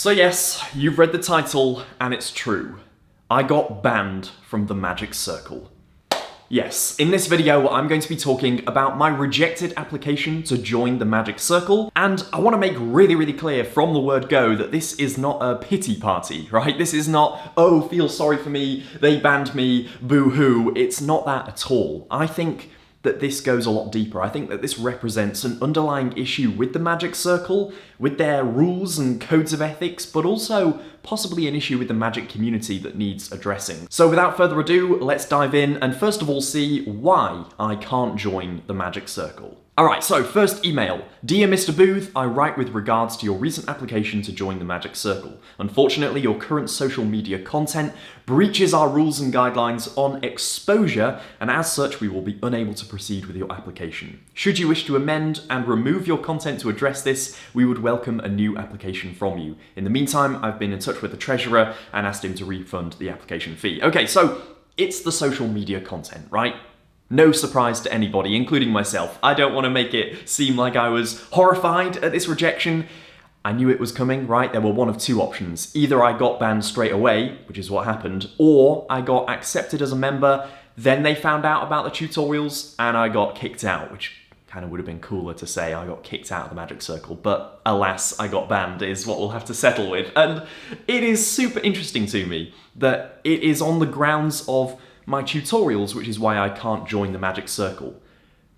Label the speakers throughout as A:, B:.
A: So yes, you've read the title, and it's true. I got banned from the Magic Circle. Yes, in this video I'm going to be talking about my rejected application to join the Magic Circle, and I want to make really clear from the word go that this is not a pity party, right? This is not, oh, feel sorry for me, they banned me, boo-hoo. It's not that at all. I think that this goes a lot deeper. I think that this represents an underlying issue with the Magic Circle, with their rules and codes of ethics, but also possibly an issue with the Magic community that needs addressing. So without further ado, let's dive in and first of all see why I can't join the Magic Circle. Alright, so first email. Dear Mr. Booth, I write with regards to your recent application to join the Magic Circle. Unfortunately, your current social media content breaches our rules and guidelines on exposure, and as such, we will be unable to proceed with your application. Should you wish to amend and remove your content to address this, we would welcome a new application from you. In the meantime, I've been in touch with the treasurer and asked him to refund the application fee. Okay, so it's the social media content, right? No surprise to anybody, including myself. I don't want to make it seem like I was horrified at this rejection. I knew it was coming, right? There were one of two options. Either I got banned straight away, which is what happened, or I got accepted as a member, then they found out about the tutorials, and I got kicked out, which kind of would have been cooler to say I got kicked out of the Magic Circle, but alas, I got banned is what we'll have to settle with. And it is super interesting to me that it is on the grounds of my tutorials, which is why I can't join the Magic Circle.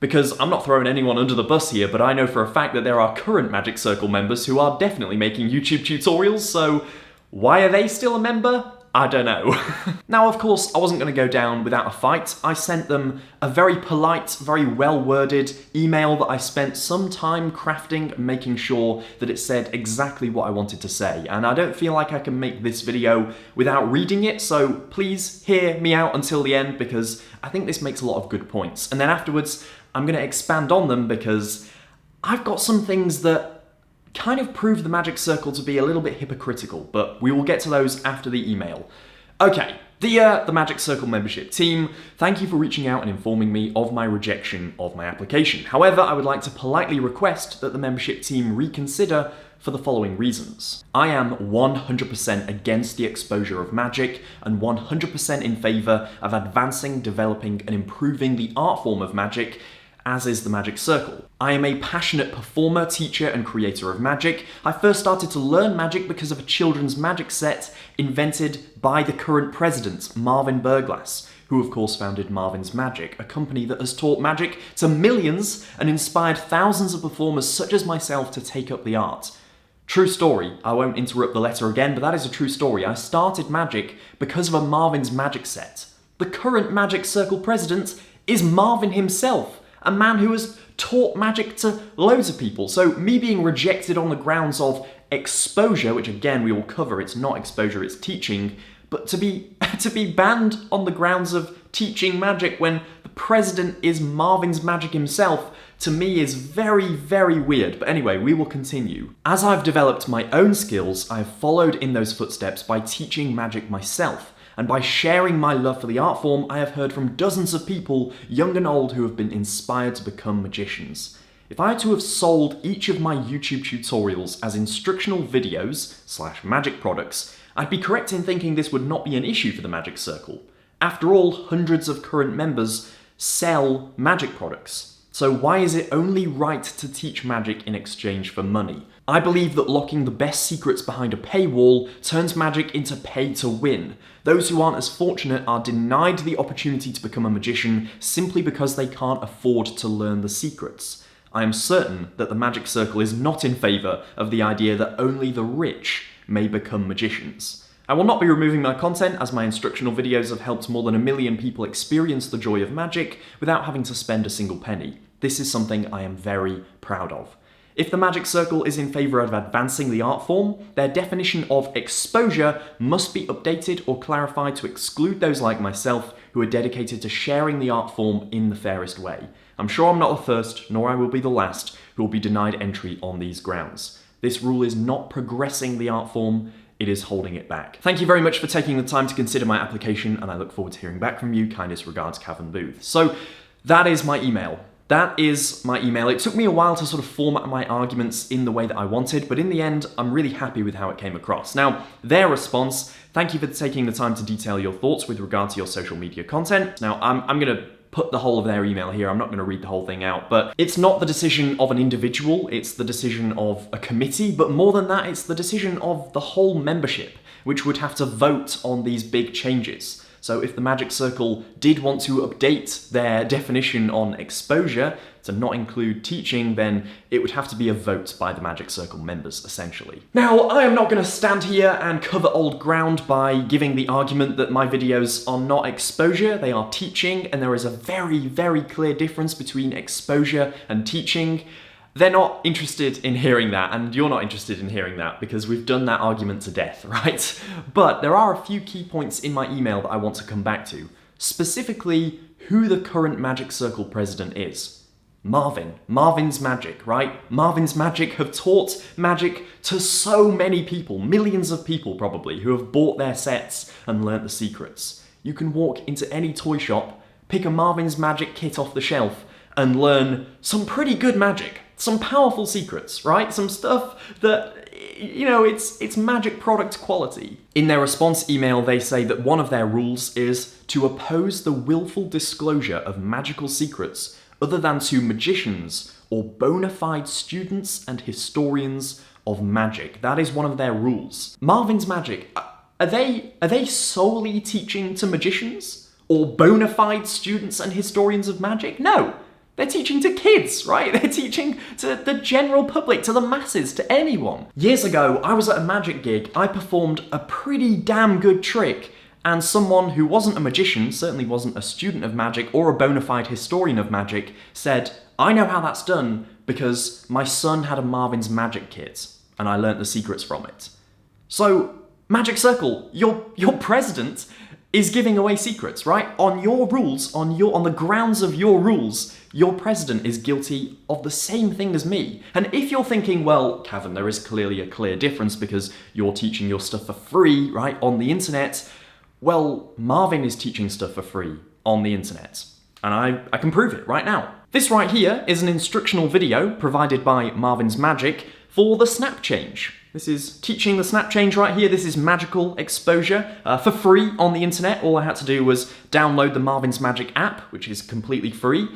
A: Because I'm not throwing anyone under the bus here, but I know for a fact that there are current Magic Circle members who are definitely making YouTube tutorials, so why are they still a member? I don't know. Now, of course, I wasn't going to go down without a fight. I sent them a very polite, very well-worded email that I spent some time crafting and making sure that it said exactly what I wanted to say. And I don't feel like I can make this video without reading it, so please hear me out until the end because I think this makes a lot of good points. And then afterwards, I'm going to expand on them because I've got some things that kind of prove the Magic Circle to be a little bit hypocritical, but we will get to those after the email. Okay, dear the Magic Circle membership team, thank you for reaching out and informing me of my rejection of my application. However, I would like to politely request that the membership team reconsider for the following reasons. I am 100% against the exposure of magic and 100% in favour of advancing, developing and improving the art form of magic, as is the Magic Circle. I am a passionate performer, teacher and creator of magic. I first started to learn magic because of a children's magic set invented by the current president, Marvin Berglass, who of course founded Marvin's Magic, a company that has taught magic to millions and inspired thousands of performers such as myself to take up the art. True story, I won't interrupt the letter again, but that is a true story. I started magic because of a Marvin's Magic set. The current Magic Circle president is Marvin himself, a man who has taught magic to loads of people. So me being rejected on the grounds of exposure, which again we will cover, it's not exposure, it's teaching, but to be banned on the grounds of teaching magic when the president is Marvin's Magic himself, to me is very weird. But anyway, we will continue. As I've developed my own skills, I have followed in those footsteps by teaching magic myself. And by sharing my love for the art form, I have heard from dozens of people, young and old, who have been inspired to become magicians. If I had to have sold each of my YouTube tutorials as instructional videos / magic products, I'd be correct in thinking this would not be an issue for the Magic Circle. After all, hundreds of current members sell magic products. So why is it only right to teach magic in exchange for money? I believe that locking the best secrets behind a paywall turns magic into pay to win. Those who aren't as fortunate are denied the opportunity to become a magician simply because they can't afford to learn the secrets. I am certain that the Magic Circle is not in favour of the idea that only the rich may become magicians. I will not be removing my content, as my instructional videos have helped more than 1 million people experience the joy of magic without having to spend a single penny. This is something I am very proud of. If the Magic Circle is in favour of advancing the art form, their definition of exposure must be updated or clarified to exclude those like myself who are dedicated to sharing the art form in the fairest way. I'm sure I'm not the first, nor I will be the last, who will be denied entry on these grounds. This rule is not progressing the art form, it is holding it back. Thank you very much for taking the time to consider my application, and I look forward to hearing back from you. Kindest regards, Cavan Booth. So that is my email. that is my email. It took me a while to sort of format my arguments in the way that I wanted, but in the end, I'm really happy with how it came across. Now, their response: thank you for taking the time to detail your thoughts with regard to your social media content. Now, I'm gonna put the whole of their email here. I'm not going to read the whole thing out, but it's not the decision of an individual, it's the decision of a committee, but more than that, it's the decision of the whole membership, which would have to vote on these big changes. So if the Magic Circle did want to update their definition on exposure to not include teaching, then it would have to be a vote by the Magic Circle members, essentially. Now, I am not going to stand here and cover old ground by giving the argument that my videos are not exposure, they are teaching, and there is a very, very clear difference between exposure and teaching. They're not interested in hearing that, and you're not interested in hearing that, because we've done that argument to death, right? But there are a few key points in my email that I want to come back to. Specifically, who the current Magic Circle president is. Marvin. Marvin's Magic, right? Marvin's Magic have taught Magic to so many people, millions of people probably, who have bought their sets and learnt the secrets. You can walk into any toy shop, pick a Marvin's Magic kit off the shelf, and learn some pretty good magic. Some powerful secrets, right? Some stuff that, you know, it's magic product quality. In their response email, they say that one of their rules is to oppose the willful disclosure of magical secrets other than to magicians or bona fide students and historians of magic. That is one of their rules. Marvin's Magic, are they solely teaching to magicians or bona fide students and historians of magic? No. They're teaching to kids, right? They're teaching to the general public, to the masses, to anyone. Years ago, I was at a magic gig. I performed a pretty damn good trick, and someone who wasn't a magician, certainly wasn't a student of magic or a bona fide historian of magic, said, I know how that's done because my son had a Marvin's Magic kit, and I learnt the secrets from it. So, Magic Circle, your president is giving away secrets, right? On your rules, on the grounds of your rules, your president is guilty of the same thing as me. And if you're thinking, well, Cavan, there is clearly a clear difference because you're teaching your stuff for free, right, on the internet. Well, Marvin is teaching stuff for free on the internet. And I can prove it right now. This right here is an instructional video provided by Marvin's Magic for the snap change. This is teaching the snap change right here. This is magical exposure for free on the internet. All I had to do was download the Marvin's Magic app, which is completely free,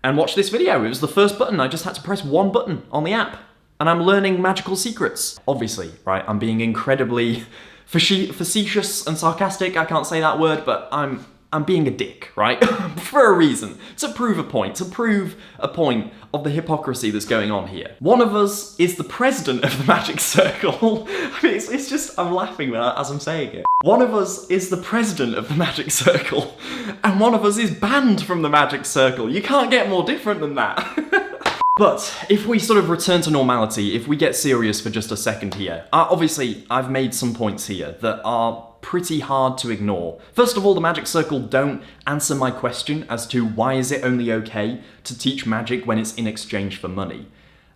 A: and watch this video. It was the first button. I just had to press one button on the app, and I'm learning magical secrets. Obviously, right, I'm being incredibly facetious and sarcastic. I can't say that word, but I'm being a dick, right? For a reason. To prove a point of the hypocrisy that's going on here. One of us is the president of the Magic Circle. I mean, it's just, I'm laughing as I'm saying it. One of us is the president of the Magic Circle, and one of us is banned from the Magic Circle. You can't get more different than that. But if we sort of return to normality, if we get serious for just a second here, obviously I've made some points here that are pretty hard to ignore. First of all, the Magic Circle don't answer my question as to why is it only okay to teach magic when it's in exchange for money.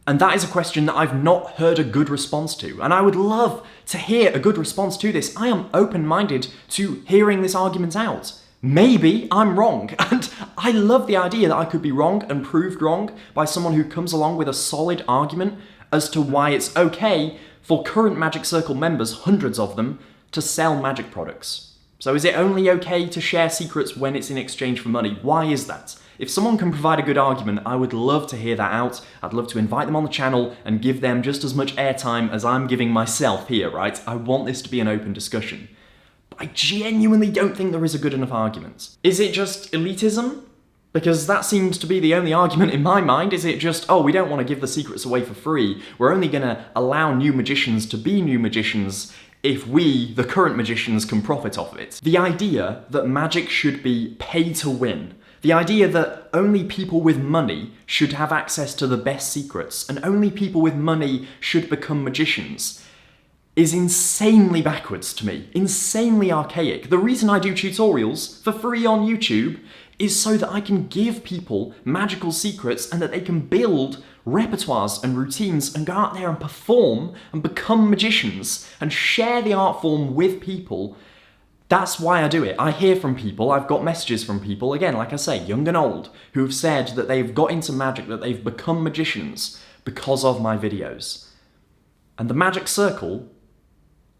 A: And that is a question that I've not heard a good response to, and I would love to hear a good response to this. I am open-minded to hearing this argument out. Maybe I'm wrong, and I love the idea that I could be wrong and proved wrong by someone who comes along with a solid argument as to why it's okay for current Magic Circle members, hundreds of them, to sell magic products. So is it only okay to share secrets when it's in exchange for money? Why is that? If someone can provide a good argument, I would love to hear that out. I'd love to invite them on the channel and give them just as much airtime as I'm giving myself here, right? I want this to be an open discussion. I genuinely don't think there is a good enough argument. Is it just elitism? Because that seems to be the only argument in my mind. Is it just, oh, we don't want to give the secrets away for free. We're only going to allow new magicians to be new magicians if we, the current magicians, can profit off of it. The idea that magic should be pay to win. The idea that only people with money should have access to the best secrets and only people with money should become magicians is insanely backwards to me, insanely archaic. The reason I do tutorials for free on YouTube is so that I can give people magical secrets and that they can build repertoires and routines and go out there and perform and become magicians and share the art form with people. That's why I do it. I hear from people, I've got messages from people, again, like I say, young and old, who've said that they've got into magic, that they've become magicians because of my videos. And the Magic Circle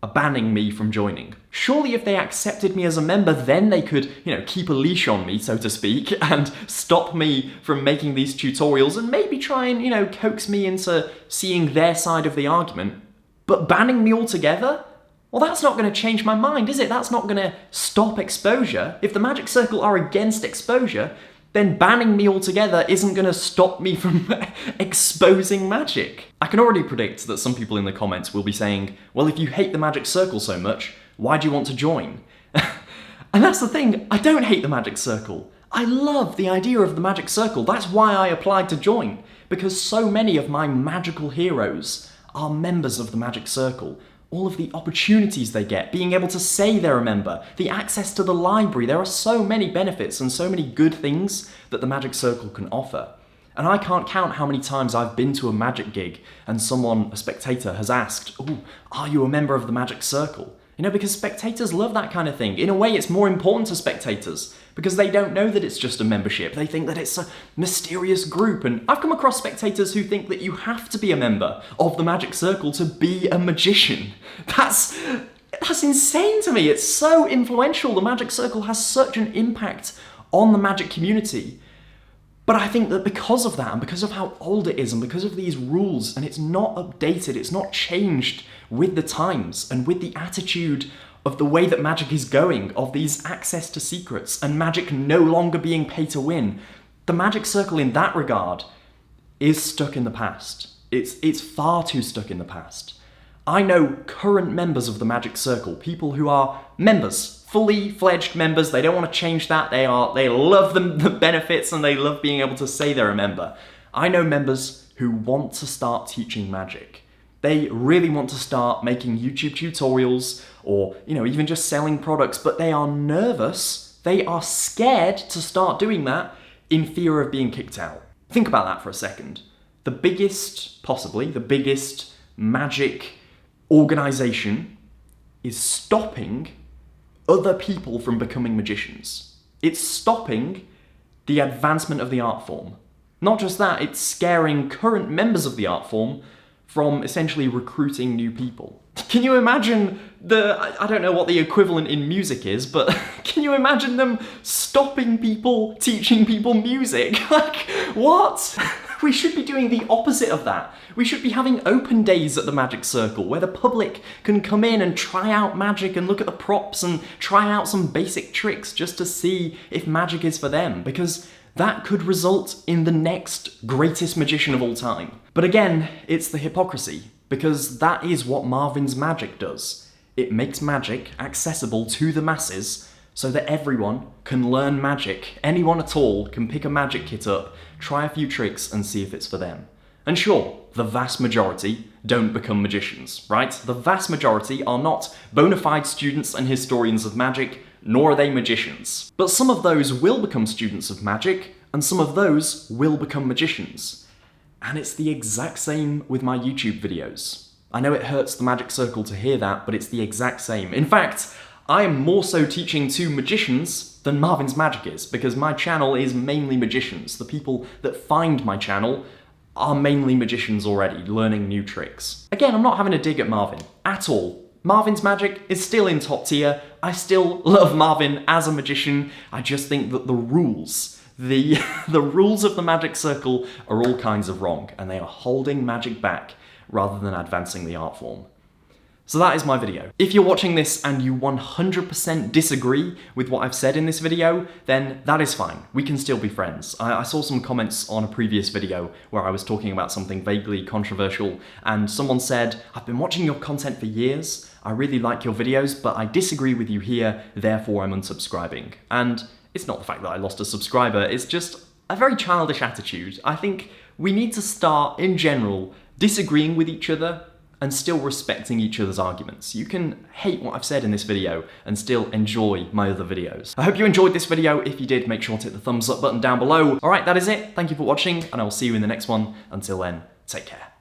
A: are banning me from joining. Surely if they accepted me as a member, then they could, keep a leash on me, so to speak, and stop me from making these tutorials and maybe try and, coax me into seeing their side of the argument. But banning me altogether? Well, that's not going to change my mind, is it? That's not going to stop exposure. If the Magic Circle are against exposure, then banning me altogether isn't going to stop me from exposing magic. I can already predict that some people in the comments will be saying, well, if you hate the Magic Circle so much, why do you want to join? And that's the thing, I don't hate the Magic Circle. I love the idea of the Magic Circle. That's why I applied to join, because so many of my magical heroes are members of the Magic Circle. All of the opportunities they get, being able to say they're a member, the access to the library, there are so many benefits and so many good things that the Magic Circle can offer. And I can't count how many times I've been to a magic gig and someone, a spectator, has asked, "Oh, are you a member of the Magic Circle?" Because spectators love that kind of thing. In a way, it's more important to spectators because they don't know that it's just a membership. They think that it's a mysterious group. And I've come across spectators who think that you have to be a member of the Magic Circle to be a magician. That's insane to me. It's so influential. The Magic Circle has such an impact on the magic community. But I think that because of that, and because of how old it is, and because of these rules, and it's not updated, it's not changed with the times, and with the attitude of the way that magic is going, of these access to secrets, and magic no longer being pay to win, the Magic Circle in that regard is stuck in the past. It's far too stuck in the past. I know current members of the Magic Circle, people who are members, fully fledged members. They don't want to change that. They love the benefits and they love being able to say they're a member. I know members who want to start teaching magic. They really want to start making YouTube tutorials or, even just selling products, but they are nervous. They are scared to start doing that in fear of being kicked out. Think about that for a second. Possibly the biggest magic organization is stopping other people from becoming magicians. It's stopping the advancement of the art form. Not just that, it's scaring current members of the art form from essentially recruiting new people. Can you imagine I don't know what the equivalent in music is, but can you imagine them stopping people teaching people music? Like, what? We should be doing the opposite of that. We should be having open days at the Magic Circle where the public can come in and try out magic and look at the props and try out some basic tricks just to see if magic is for them, because that could result in the next greatest magician of all time. But again, it's the hypocrisy, because that is what Marvin's Magic does. It makes magic accessible to the masses so that everyone can learn magic. Anyone at all can pick a magic kit up, try a few tricks and see if it's for them. And sure, the vast majority don't become magicians, right? The vast majority are not bona fide students and historians of magic, nor are they magicians. But some of those will become students of magic, and some of those will become magicians. And it's the exact same with my YouTube videos. I know it hurts the Magic Circle to hear that, but it's the exact same. In fact, I am more so teaching to magicians than Marvin's Magic is, because my channel is mainly magicians. The people that find my channel are mainly magicians already, learning new tricks. Again, I'm not having a dig at Marvin, at all. Marvin's Magic is still in top tier. I still love Marvin as a magician. I just think that the rules, the rules of the Magic Circle are all kinds of wrong, and they are holding magic back rather than advancing the art form. So that is my video. If you're watching this and you 100% disagree with what I've said in this video, then that is fine. We can still be friends. I saw some comments on a previous video where I was talking about something vaguely controversial, and someone said, "I've been watching your content for years. I really like your videos, but I disagree with you here, therefore I'm unsubscribing." And it's not the fact that I lost a subscriber, it's just a very childish attitude. I think we need to start, in general, disagreeing with each other and still respecting each other's arguments. You can hate what I've said in this video and still enjoy my other videos. I hope you enjoyed this video. If you did, make sure to hit the thumbs up button down below. All right, that is it. Thank you for watching, and I will see you in the next one. Until then, take care.